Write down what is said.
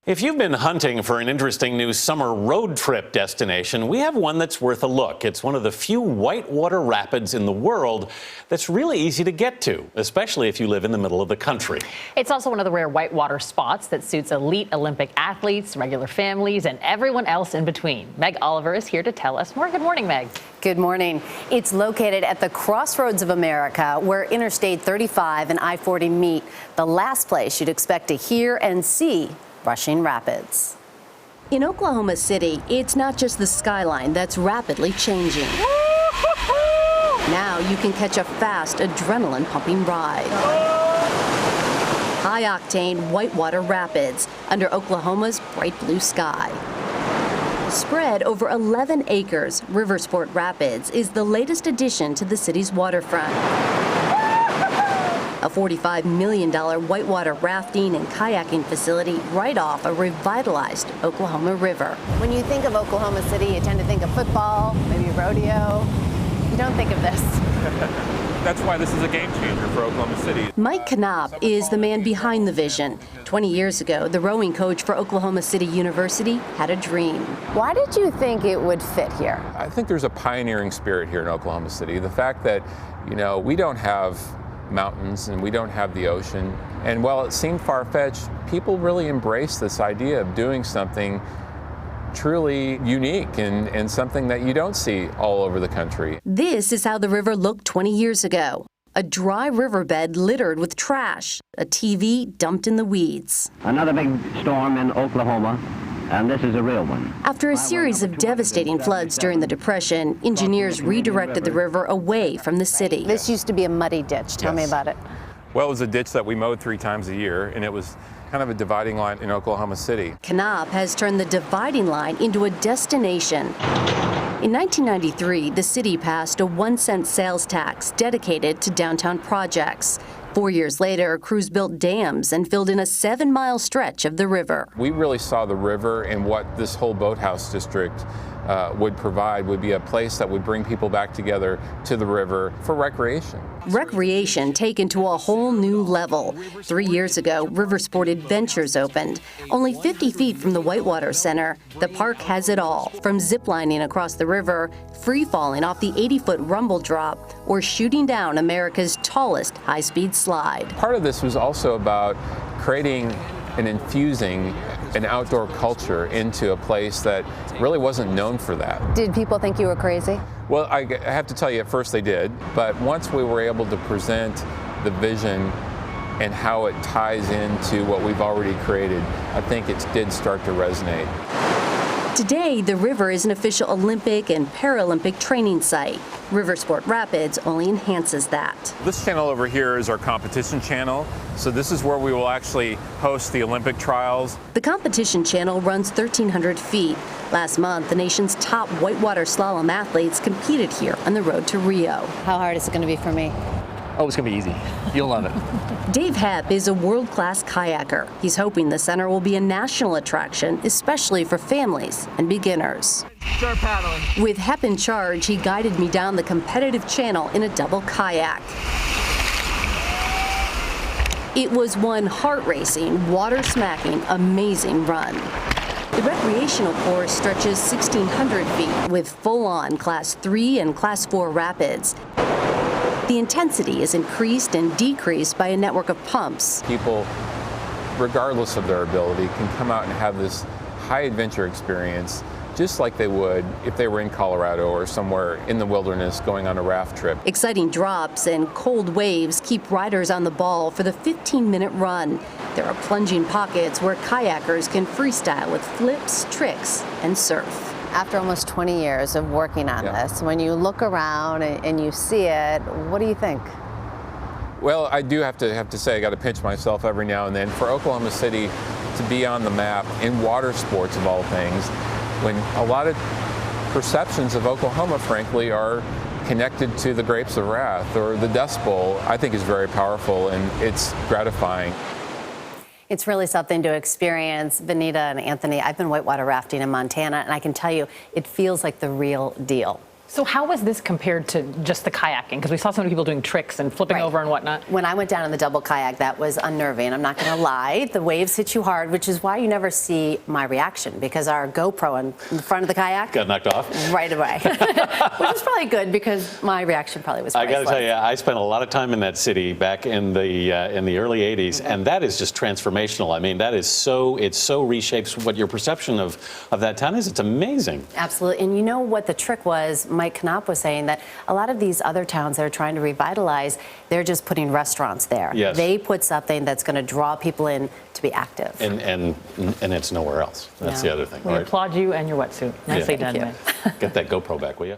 If you've been hunting for an interesting new summer road trip destination, we have one that's worth a look. It's one of the few whitewater rapids in the world that's really easy to get to, especially if you live in the middle of the country. It's also one of the rare whitewater spots that suits elite Olympic athletes, regular families, and everyone else in between. Meg Oliver is here to tell us more. Good morning, Meg. Good morning. It's located at the crossroads of America, where Interstate 35 and I-40 meet. The last place you'd expect to hear and see rushing rapids. In Oklahoma City, it's not just the skyline that's rapidly changing. Now you can catch a fast, adrenaline-pumping ride. High-octane whitewater rapids under Oklahoma's bright blue sky. Spread over 11 acres, Riversport Rapids is the latest addition to the city's waterfront. A $45 million whitewater rafting and kayaking facility right off a revitalized Oklahoma River. When you think of Oklahoma City, you tend to think of football, maybe rodeo. You don't think of this. That's why this is a game changer for Oklahoma City. Mike Knopp is the man behind the vision. 20 years ago, the rowing coach for Oklahoma City University had a dream. Why did you think it would fit here? I think there's a pioneering spirit here in Oklahoma City. The fact that, we don't have mountains and we don't have the ocean. And while it seemed far-fetched, people really embrace this idea of doing something truly unique and something that you don't see all over the country. This is how the river looked 20 years ago. A dry riverbed littered with trash, a TV dumped in the weeds. Another big storm in Oklahoma, and this is a real one. After a series of devastating floods during the Depression, engineers redirected the river away from the city. This used to be a muddy ditch. Tell me about it. Well, it was a ditch that we mowed 3 times a year, and it was kind of a dividing line in Oklahoma City. Knopp has turned the dividing line into a destination. In 1993, the city passed a 1-cent sales tax dedicated to downtown projects. 4 years later, crews built dams and filled in a 7-mile stretch of the river. We really saw the river and what this whole boathouse district would provide would be a place that would bring people back together to the river for recreation. Recreation taken to a whole new level. 3 years ago, Riversport Adventures opened. Only 50 feet from the Whitewater Center, the park has it all, from ziplining across the river, free-falling off the 80-foot rumble drop, or shooting down America's tallest high-speed slide. Part of this was also about creating and infusing an outdoor culture into a place that really wasn't known for that. Did people think you were crazy? Well, I have to tell you, at first they did, but once we were able to present the vision and how it ties into what we've already created, I think it did start to resonate. Today, the river is an official Olympic and Paralympic training site. Riversport Rapids only enhances that. This channel over here is our competition channel. So this is where we will actually host the Olympic trials. The competition channel runs 1,300 feet. Last month, the nation's top whitewater slalom athletes competed here on the road to Rio. How hard is it going to be for me? Oh, it's going to be easy. You'll love it. Dave Hepp is a world-class kayaker. He's hoping the center will be a national attraction, especially for families and beginners. Start paddling. With Hepp in charge, he guided me down the competitive channel in a double kayak. It was one heart-racing, water-smacking, amazing run. The recreational course stretches 1,600 feet with full-on Class 3 and Class 4 rapids. The intensity is increased and decreased by a network of pumps. People, regardless of their ability, can come out and have this high adventure experience just like they would if they were in Colorado or somewhere in the wilderness going on a raft trip. Exciting drops and cold waves keep riders on the ball for the 15-minute run. There are plunging pockets where kayakers can freestyle with flips, tricks, and surf. After almost 20 years of working on this, when you look around and you see it, what do you think? Well, I do have to say I got to pinch myself every now and then. For Oklahoma City to be on the map in water sports of all things, when a lot of perceptions of Oklahoma, frankly, are connected to the Grapes of Wrath or the Dust Bowl, I think is very powerful and it's gratifying. It's really something to experience. Benita and Anthony, I've been whitewater rafting in Montana, and I can tell you, it feels like the real deal. So how was this compared to just the kayaking? Because we saw so many people doing tricks and flipping Right. over and whatnot. When I went down in the double kayak, that was unnerving. I'm not going to lie. The waves hit you hard, which is why you never see my reaction, because our GoPro in the front of the kayak Got knocked off? right away, which is probably good because my reaction probably was I priceless. got to tell you, I spent a lot of time in that city back in the early '80s, and that is just transformational. I mean, that is so reshapes what your perception of that town is. It's amazing. Absolutely. And you know what the trick was? Mike Knopp was saying that a lot of these other towns that are trying to revitalize, they're just putting restaurants there. Yes. They put something that's going to draw people in to be active. And it's nowhere else. That's No. the other thing, We right? applaud you and your wetsuit. Nicely done, Thank man. you. Get that GoPro back, will you?